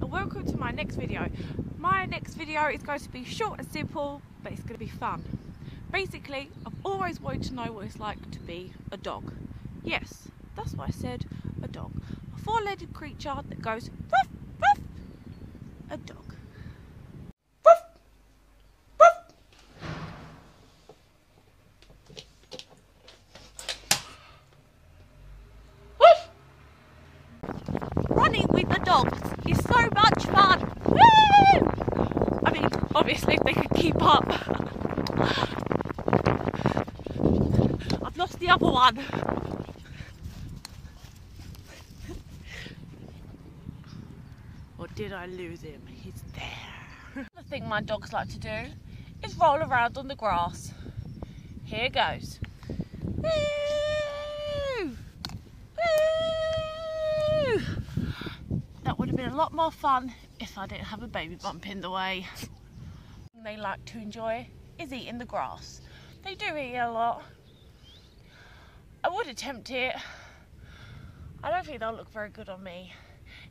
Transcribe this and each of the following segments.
and welcome to my next video. My next video is going to be short and simple, but it's going to be fun. Basically, I've always wanted to know what it's like to be a dog. Yes, that's what I said, a dog. A four-legged creature that goes ruff, ruff. A dog. Running with the dogs is so much fun. Woo! I mean, obviously if they can keep up. I've lost the other one. Or did I lose him? He's there. The thing my dogs like to do is roll around on the grass. Here goes. Woo! Woo! That would have been a lot more fun if I didn't have a baby bump in the way. They like to enjoy is eating the grass. They do eat a lot. I would attempt it. I don't think they'll look very good on me.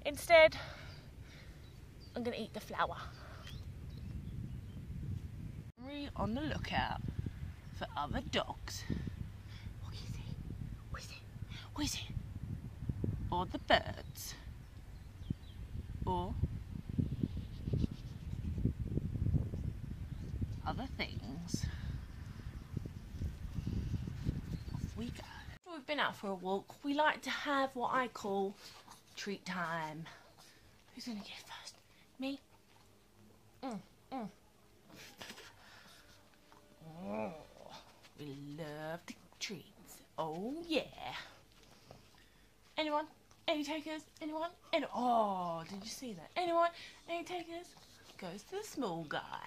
Instead, I'm going to eat the flower. Be on the lookout for other dogs. What is it? What is it? What is it? Or the birds. Or other things. Off we go. After we've been out for a walk, we like to have what I call treat time. Who's gonna get first? Me? Oh, we love the treats. Oh yeah. Anyone? Any takers? Anyone? Oh, did you see that? Anyone? Any takers? Goes to the small guy.